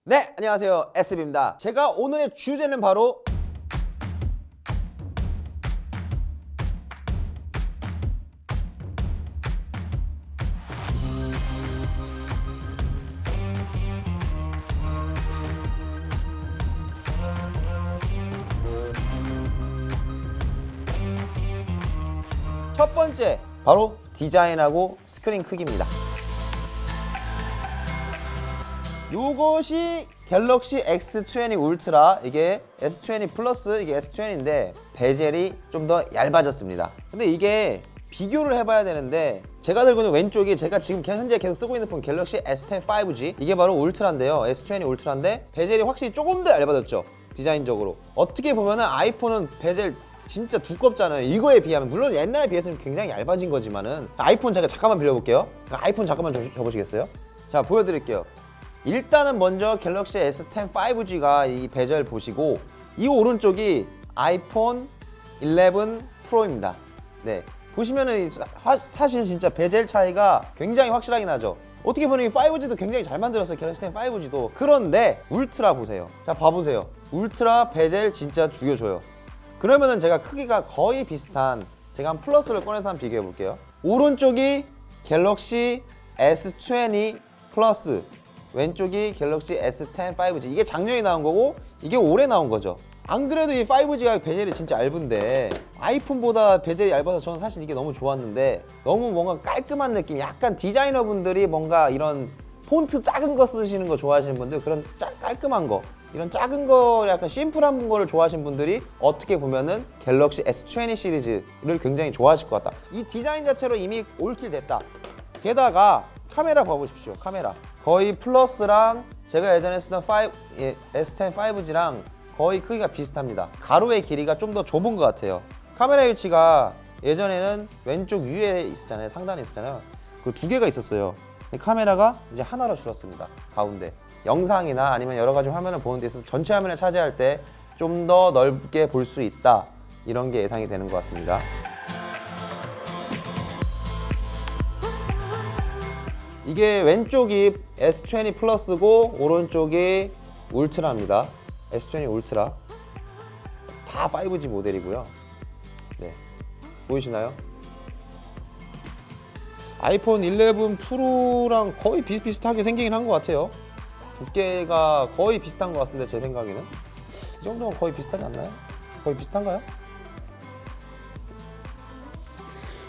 네, 안녕하세요. SB입니다. 제가 오늘의 주제는 바로 첫 번째, 바로 디자인하고 스크린 크기입니다. 요것이 갤럭시 S20 울트라, 이게 S20 플러스, 이게 S20인데 베젤이 좀 더 얇아졌습니다. 근데 이게 비교를 해봐야 되는데, 제가 들고 있는 왼쪽이 제가 지금 현재 계속 쓰고 있는 폰 갤럭시 S10 5G, 이게 바로 울트라인데요. S20 울트라인데 베젤이 확실히 조금 더 얇아졌죠, 디자인적으로. 어떻게 보면은 아이폰은 베젤 진짜 두껍잖아요. 이거에 비하면, 물론 옛날에 비해서는 굉장히 얇아진 거지만은. 아이폰 제가 잠깐만 빌려볼게요. 아이폰 잠깐만 줘보시겠어요? 자, 보여드릴게요. 일단은 먼저 갤럭시 S10 5G가 이 베젤 보시고, 이 오른쪽이 아이폰 11 프로입니다. 네, 보시면은 사실 진짜 베젤 차이가 굉장히 확실하게 나죠. 어떻게 보면 이 5G도 굉장히 잘 만들었어요, 갤럭시 10 5G도. 그런데 울트라 보세요. 자, 봐보세요. 울트라 베젤 진짜 죽여줘요. 그러면은 제가 크기가 거의 비슷한, 제가 한 플러스를 꺼내서 한번 비교해 볼게요. 오른쪽이 갤럭시 S20 플러스, 왼쪽이 갤럭시 S10 5G. 이게 작년에 나온 거고 이게 올해 나온 거죠. 안 그래도 이 5G가 베젤이 진짜 얇은데, 아이폰보다 베젤이 얇아서 저는 사실 이게 너무 좋았는데, 너무 뭔가 깔끔한 느낌, 약간 디자이너분들이 뭔가 이런 폰트 작은 거 쓰시는 거 좋아하시는 분들, 그런 깔끔한 거, 이런 작은 거 약간 심플한 거를 좋아하시는 분들이 어떻게 보면은 갤럭시 S20 시리즈를 굉장히 좋아하실 것 같다. 이 디자인 자체로 이미 올킬 됐다. 게다가 카메라 봐보십시오. 카메라 거의 플러스랑 제가 예전에 쓰던 S10 5G랑 거의 크기가 비슷합니다. 가로의 길이가 좀 더 좁은 것 같아요. 카메라 위치가 예전에는 왼쪽 위에 있었잖아요. 상단에 있었잖아요. 그 두 개가 있었어요. 근데 카메라가 이제 하나로 줄었습니다. 가운데 영상이나 아니면 여러 가지 화면을 보는 데 있어서 전체 화면을 차지할 때 좀 더 넓게 볼 수 있다, 이런 게 예상이 되는 것 같습니다. 이게 왼쪽이 S20 플러스고 오른쪽이 울트라입니다. S20 울트라 다 5G 모델이고요. 네, 보이시나요? 아이폰 11 프로랑 거의 비슷비슷하게 생기긴 한 것 같아요. 두께가 거의 비슷한 것 같은데, 제 생각에는 이 정도면 거의 비슷하지 않나요? 거의 비슷한가요?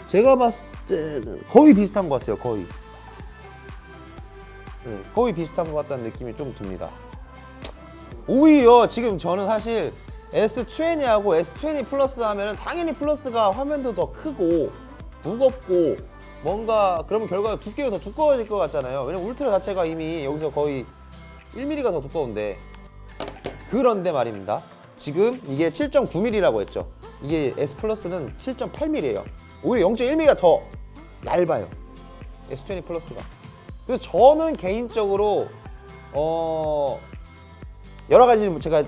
제가 봤을 때는 거의 비슷한 것 같아요. 거의. 네, 거의 비슷한 것 같다는 느낌이 좀 듭니다. 오히려 지금 저는 사실 S20하고 S20 플러스 하면은 당연히 플러스가 화면도 더 크고 무겁고, 뭔가 그러면 결과가 두께가 더 두꺼워질 것 같잖아요. 왜냐면 울트라 자체가 이미 여기서 거의 1mm가 더 두꺼운데. 그런데 말입니다, 지금 이게 7.9mm라고 했죠. 이게 S 플러스는 7.8mm예요. 오히려 0.1mm가 더 얇아요, S20 플러스가. 그래서 저는 개인적으로 여러 가지, 제가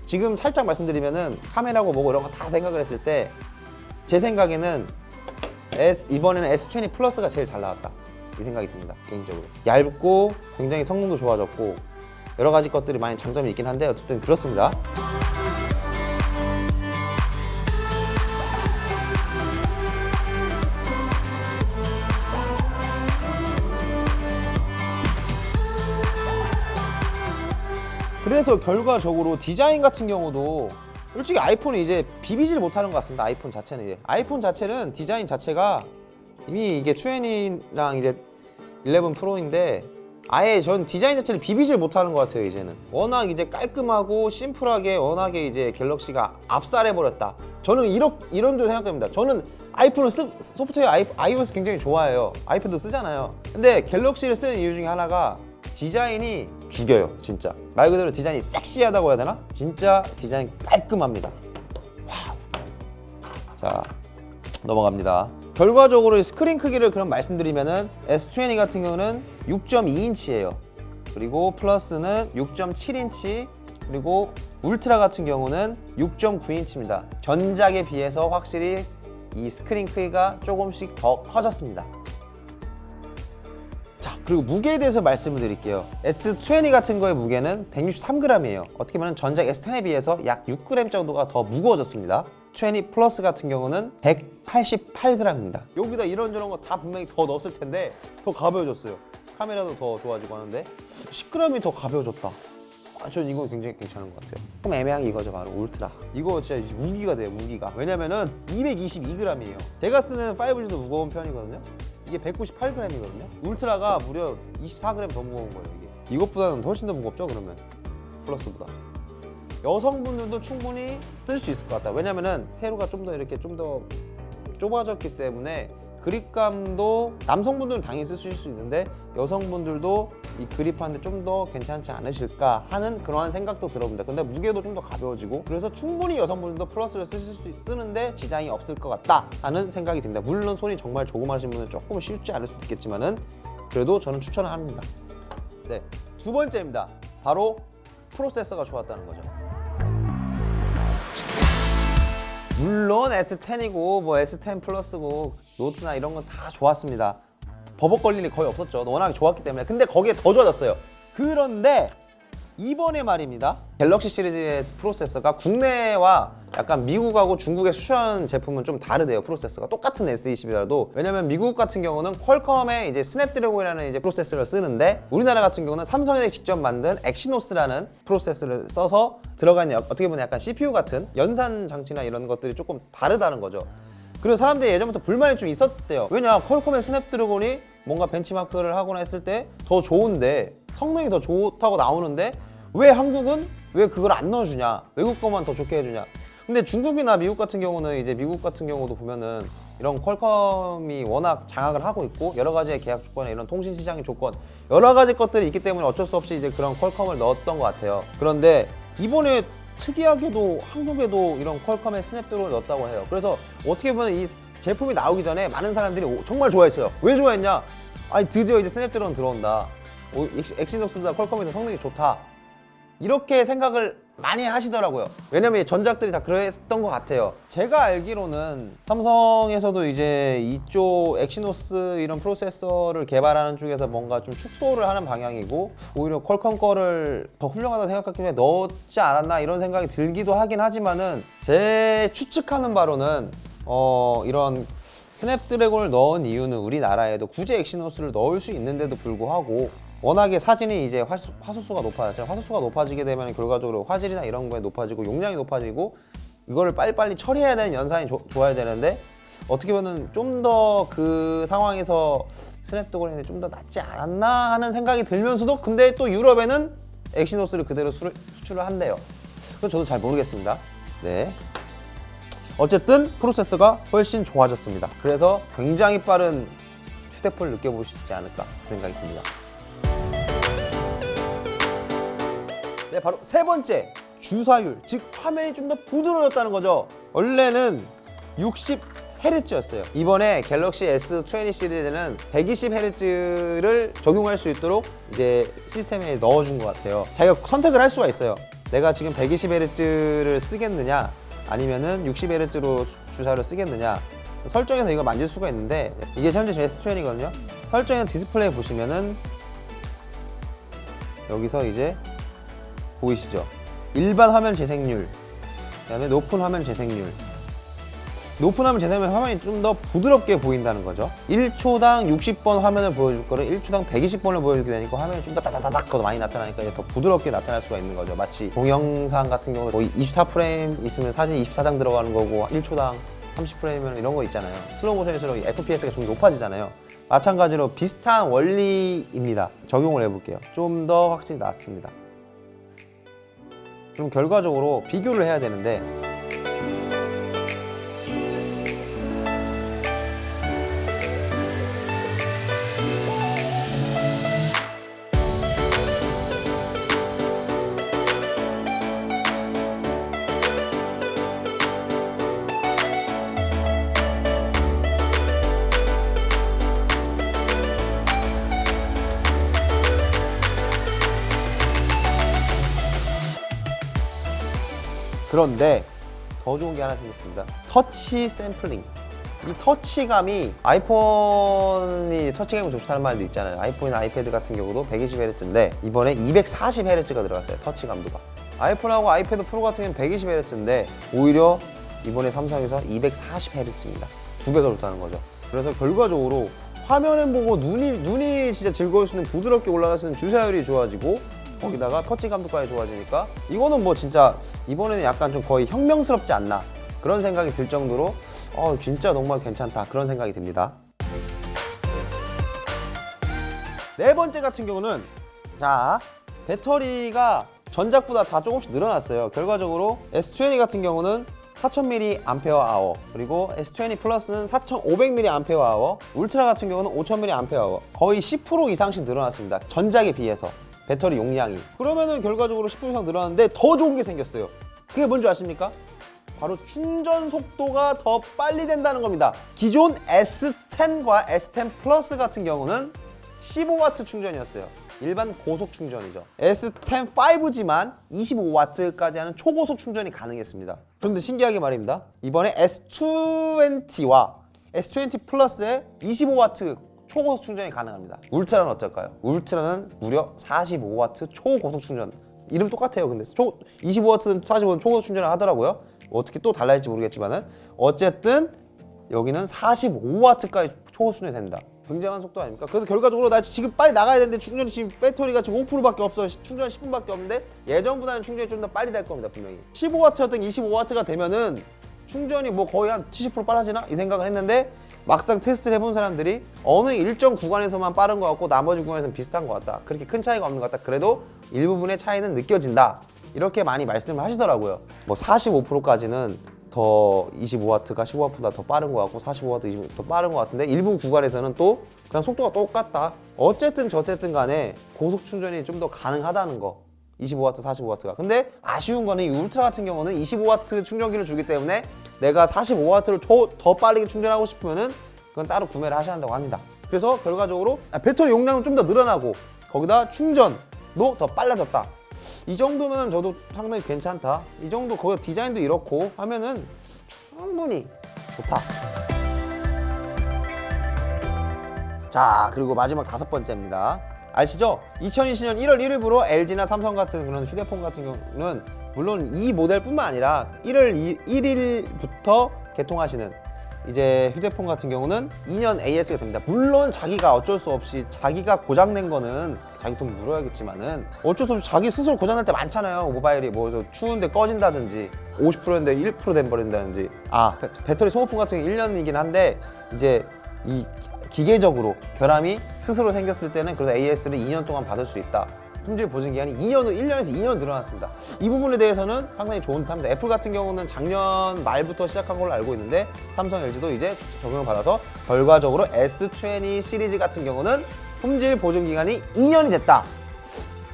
지금 살짝 말씀드리면은 카메라고 뭐고 이런 거 다 생각을 했을 때, 제 생각에는 이번에는 S20 플러스가 제일 잘 나왔다, 이 생각이 듭니다. 개인적으로 얇고 굉장히 성능도 좋아졌고 여러 가지 것들이 많이 장점이 있긴 한데, 어쨌든 그렇습니다. 그래서 결과적으로 디자인 같은 경우도 솔직히 아이폰이 이제 비비질 못하는 것 같습니다. 아이폰 자체는 아이폰 자체는 디자인 자체가 이미 이게 20랑 이제 11 프로인데, 아예 전 디자인 자체를 비비질 못하는 것 같아요. 이제는 워낙 이제 깔끔하고 심플하게 워낙에 이제 갤럭시가 압살해버렸다. 저는 이런 도 생각합니다. 저는 아이폰을 소프트웨어 iOS 굉장히 좋아해요. 아이폰도 쓰잖아요. 근데 갤럭시를 쓰는 이유 중에 하나가 디자인이 죽여요. 진짜 말 그대로 디자인이 섹시하다고 해야 되나? 진짜 디자인 깔끔합니다. 와우. 자, 넘어갑니다. 결과적으로 스크린 크기를 그럼 말씀드리면은 S20 같은 경우는 6.2인치예요. 그리고 플러스는 6.7인치, 그리고 울트라 같은 경우는 6.9인치입니다. 전작에 비해서 확실히 이 스크린 크기가 조금씩 더 커졌습니다. 자, 그리고 무게에 대해서 말씀을 드릴게요. S20 같은 거의 무게는 163g이에요. 어떻게 보면 전작 S10에 비해서 약 6g 정도가 더 무거워졌습니다. 20 플러스 같은 경우는 188g입니다. 여기다 이런저런 거 다 분명히 더 넣었을 텐데 더 가벼워졌어요. 카메라도 더 좋아지고 하는데 10g이 더 가벼워졌다. 전 이거 굉장히 괜찮은 것 같아요. 좀 애매한 게 이거죠. 바로 울트라. 이거 진짜 무기가 돼요. 무기가. 왜냐면은 222g이에요. 제가 쓰는 5G도 무거운 편이거든요. 이게 198g이거든요. 울트라가 무려 24g 더 무거운 거예요. 이게. 이것보다는 훨씬 더 무겁죠. 그러면 플러스보다. 여성분들도 충분히 쓸 수 있을 것 같다. 왜냐면은 세로가 좀 더 이렇게 좀 더 좁아졌기 때문에 그립감도 남성분들은 당연히 쓸 수 있는데 여성분들도 이 그립하는데 좀 더 괜찮지 않으실까 하는 그러한 생각도 들어봅니다. 근데 무게도 좀 더 가벼워지고 그래서 충분히 여성분들도 플러스를 쓰는데 지장이 없을 것 같다 하는 생각이 듭니다. 물론 손이 정말 조그마하신 분은 조금 쉽지 않을 수도 있겠지만은 그래도 저는 추천을 합니다. 네, 두 번째입니다. 바로 프로세서가 좋았다는 거죠. 물론 S10이고 뭐 S10 플러스고 노트나 이런 건 다 좋았습니다. 버벅거릴 일이 거의 없었죠. 워낙 좋았기 때문에. 근데 거기에 더 좋아졌어요. 그런데 이번에 말입니다. 갤럭시 시리즈의 프로세서가 국내와 약간 미국하고 중국에 수출하는 제품은 좀 다르대요. 프로세서가 똑같은 S20이라도. 왜냐면 미국 같은 경우는 퀄컴의 이제 스냅드래곤이라는 이제 프로세서를 쓰는데 우리나라 같은 경우는 삼성이 직접 만든 엑시노스라는 프로세서를 써서 들어가는 어떻게 보면 약간 CPU 같은 연산 장치나 이런 것들이 조금 다르다는 거죠. 그래서 사람들이 예전부터 불만이 좀 있었대요. 왜냐 퀄컴의 스냅드래곤이 뭔가 벤치마크를 하거나 했을 때 더 좋은데 성능이 더 좋다고 나오는데 왜 한국은 왜 그걸 안 넣어주냐, 외국 거만 더 좋게 해주냐. 근데 중국이나 미국 같은 경우는 이제 미국 같은 경우도 보면은 이런 퀄컴이 워낙 장악을 하고 있고 여러 가지의 계약 조건에 이런 통신 시장의 조건 여러 가지 것들이 있기 때문에 어쩔 수 없이 이제 그런 퀄컴을 넣었던 것 같아요. 그런데 이번에 특이하게도 한국에도 이런 퀄컴의 스냅드래곤을 넣었다고 해요. 그래서 어떻게 보면 이 제품이 나오기 전에 많은 사람들이 정말 좋아했어요. 왜 좋아했냐? 아니 드디어 이제 스냅드래곤 들어온다. 엑시노스보다 퀄컴이 더 성능이 좋다. 이렇게 생각을 많이 하시더라고요. 왜냐면 전작들이 다 그랬던 것 같아요. 제가 알기로는 삼성에서도 이제 이쪽 엑시노스 이런 프로세서를 개발하는 쪽에서 뭔가 좀 축소를 하는 방향이고 오히려 퀄컴 거를 더 훌륭하다고 생각했기 때문에 넣지 않았나 이런 생각이 들기도 하긴 하지만은 제 추측하는 바로는 이런 스냅드래곤을 넣은 이유는 우리나라에도 굳이 엑시노스를 넣을 수 있는데도 불구하고 워낙에 사진이 이제 화소수가 높아졌죠. 화소수가 높아지게 되면 결과적으로 화질이나 이런 거에 높아지고 용량이 높아지고 이거를 빨리빨리 처리해야 되는 연산이 좋아야 되는데 어떻게 보면 좀 더 그 상황에서 스냅드래곤이 좀 더 낫지 않았나 하는 생각이 들면서도 근데 또 유럽에는 엑시노스를 그대로 수출을 한대요. 그래서 저도 잘 모르겠습니다. 네. 어쨌든 프로세서가 훨씬 좋아졌습니다. 그래서 굉장히 빠른 휴대폰을 느껴보시지 않을까 생각이 듭니다. 네, 바로 세 번째 주사율, 즉 화면이 좀 더 부드러워졌다는 거죠. 원래는 60Hz였어요. 이번에 갤럭시 S20 시리즈는 120Hz를 적용할 수 있도록 이제 시스템에 넣어준 것 같아요. 자기가 선택을 할 수가 있어요. 내가 지금 120Hz를 쓰겠느냐 아니면은 60Hz로 주사율을 쓰겠느냐 설정해서 이걸 만질 수가 있는데 이게 현재 지금 S20이거든요. 설정에는 디스플레이 보시면은 여기서 이제 보이시죠? 일반 화면 재생률, 그다음에 높은 화면 재생률. 높은 화면 재생률 화면이 좀 더 부드럽게 보인다는 거죠. 1초당 60번 화면을 보여줄 거를 1초당 120번을 보여주게 되니까 화면이 좀 더 다다다닥 더 많이 나타나니까 이제 더 부드럽게 나타날 수가 있는 거죠. 마치 동영상 같은 경우는 거의 24프레임 있으면 사진 24장 들어가는 거고 1초당 30프레임이면 이런 거 있잖아요. 슬로우 모션일수록 FPS가 좀 높아지잖아요. 마찬가지로 비슷한 원리입니다. 적용을 해볼게요. 좀 더 확실히 낫습니다. 그럼 결과적으로 비교를 해야 되는데 그런데 더 좋은 게 하나 생겼습니다. 터치 샘플링. 이 터치감이 아이폰이 터치감이 좋다는 말도 있잖아요. 아이폰이나 아이패드 같은 경우도 120Hz인데 이번에 240Hz가 들어갔어요. 터치감도가. 아이폰하고 아이패드 프로 같은 경우는 120Hz인데 오히려 이번에 삼성에서 240Hz입니다. 2배가 좋다는 거죠. 그래서 결과적으로 화면을 보고 눈이 진짜 즐거울 수 있는 부드럽게 올라갈 수 있는 주사율이 좋아지고 거기다가 터치감도까지 좋아지니까 이거는 뭐 진짜 이번에는 약간 좀 거의 혁명스럽지 않나 그런 생각이 들 정도로 진짜 정말 괜찮다 그런 생각이 듭니다. 네 번째 같은 경우는 자 배터리가 전작보다 다 조금씩 늘어났어요. 결과적으로 S20 같은 경우는 4000mAh 그리고 S20 플러스는 4500mAh 울트라 같은 경우는 5000mAh 거의 10% 이상씩 늘어났습니다. 전작에 비해서 배터리 용량이. 그러면은 결과적으로 10% 이상 늘어났는데 더 좋은 게 생겼어요. 그게 뭔지 아십니까? 바로 충전 속도가 더 빨리 된다는 겁니다. 기존 S10과 S10 플러스 같은 경우는 15W 충전이었어요. 일반 고속 충전이죠. S10 5G만 25W까지 하는 초고속 충전이 가능했습니다. 그런데 신기하게 말입니다. 이번에 S20와 S20 플러스에 25W 초고속 충전이 가능합니다. 울트라는 어떨까요? 울트라는 무려 45W 초고속 충전. 이름 똑같아요. 근데 25W는 45W 초고속 충전을 하더라고요. 어떻게 또 달라질지 모르겠지만은 어쨌든 여기는 45W까지 초고속 충전이 된다. 굉장한 속도 아닙니까? 그래서 결과적으로 나 지금 빨리 나가야 되는데 충전이 지금 배터리가 지금 5%밖에 없어. 충전 10분밖에 없는데 예전보다는 충전이 좀 더 빨리 될 겁니다. 분명히 15W였던 25W가 되면은 충전이 뭐 거의 한 70% 빨라지나? 이 생각을 했는데 막상 테스트를 해본 사람들이 어느 일정 구간에서만 빠른 것 같고 나머지 구간에서는 비슷한 것 같다. 그렇게 큰 차이가 없는 것 같다. 그래도 일부분의 차이는 느껴진다. 이렇게 많이 말씀을 하시더라고요. 뭐 45%까지는 더 25W가 15W보다 더 빠른 것 같고 45W 20W 더 빠른 것 같은데 일부 구간에서는 또 그냥 속도가 똑같다. 어쨌든 저쨌든 간에 고속 충전이 좀 더 가능하다는 거. 25W, 45W가. 근데 아쉬운 거는 이 울트라 같은 경우는 25W 충전기를 주기 때문에 내가 45W를 더 빠르게 충전하고 싶으면은 그건 따로 구매를 하셔야 한다고 합니다. 그래서 결과적으로 배터리 용량은 좀 더 늘어나고 거기다 충전도 더 빨라졌다. 이 정도면 저도 상당히 괜찮다. 이 정도 거기 디자인도 이렇고 하면은 충분히 좋다. 자, 그리고 마지막 5번째입니다. 아시죠? 2020년 1월 1일부로 LG나 삼성 같은 그런 휴대폰 같은 경우는 물론 이 모델뿐만 아니라 1월 1일부터 개통하시는 이제 휴대폰 같은 경우는 2년 AS가 됩니다. 물론 자기가 어쩔 수 없이 자기가 고장낸 거는 자기 돈 물어야겠지만은 어쩔 수 없이 자기 스스로 고장날 때 많잖아요. 모바일이 뭐 추운데 꺼진다든지 50%인데 1% 돼버린다든지 배터리 소모품 같은 경우 1년이긴 한데 이제 이 기계적으로 결함이 스스로 생겼을 때는 그래서 AS를 2년 동안 받을 수 있다. 품질 보증 기간이 1년에서 2년 늘어났습니다. 이 부분에 대해서는 상당히 좋은 탑니다. 애플 같은 경우는 작년 말부터 시작한 걸로 알고 있는데 삼성, LG도 이제 적용을 받아서 결과적으로 S20 시리즈 같은 경우는 품질 보증 기간이 2년이 됐다.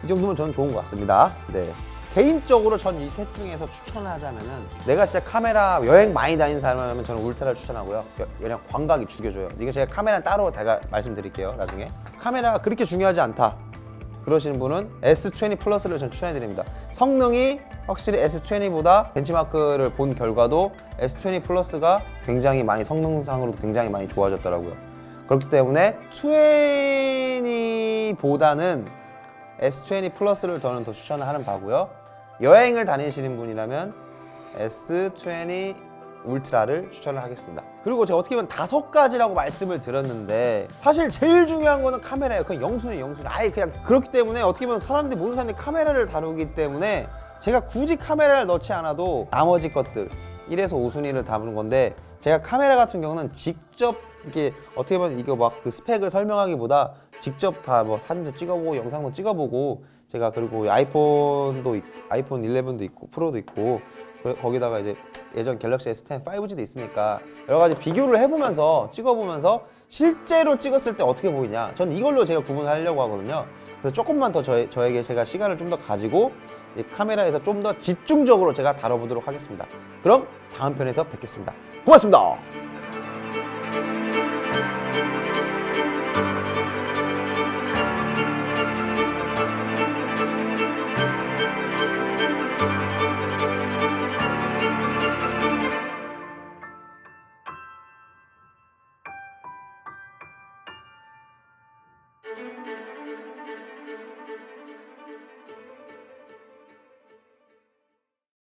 이 정도면 저는 좋은 것 같습니다. 네. 개인적으로 전 이 셋 중에서 추천을 하자면은 내가 진짜 카메라 여행 많이 다니는 사람이라면 저는 울트라를 추천하고요. 그냥 광각이 죽여줘요. 이거 제가 카메라는 따로 제가 말씀드릴게요. 나중에. 카메라가 그렇게 중요하지 않다. 그러시는 분은 S20 플러스를 전 추천해드립니다. 성능이 확실히 S20보다 벤치마크를 본 결과도 S20 플러스가 굉장히 많이 성능상으로도 굉장히 많이 좋아졌더라고요. 그렇기 때문에 20보다는 S20 플러스를 저는 더 추천을 하는 바고요. 여행을 다니시는 분이라면 S20 울트라를 추천을 하겠습니다. 그리고 제가 어떻게 보면 5가지라고 말씀을 드렸는데 사실 제일 중요한 거는 카메라예요. 그냥 영순위. 아예 그냥 그렇기 때문에 어떻게 보면 모든 사람들이 카메라를 다루기 때문에 제가 굳이 카메라를 넣지 않아도 나머지 것들 1에서 5순위를 담은 건데 제가 카메라 같은 경우는 직접 이렇게 어떻게 보면 이거 막 그 스펙을 설명하기보다 직접 다 뭐 사진도 찍어보고 영상도 찍어보고 제가 그리고 아이폰 11도 있고 프로도 있고 거기다가 이제 예전 갤럭시 S10 5G도 있으니까 여러 가지 비교를 해보면서 찍어보면서 실제로 찍었을 때 어떻게 보이냐 전 이걸로 제가 구분하려고 하거든요. 그래서 조금만 더 저에게 제가 시간을 좀 더 가지고 이 카메라에서 좀 더 집중적으로 제가 다뤄보도록 하겠습니다. 그럼 다음 편에서 뵙겠습니다. 고맙습니다.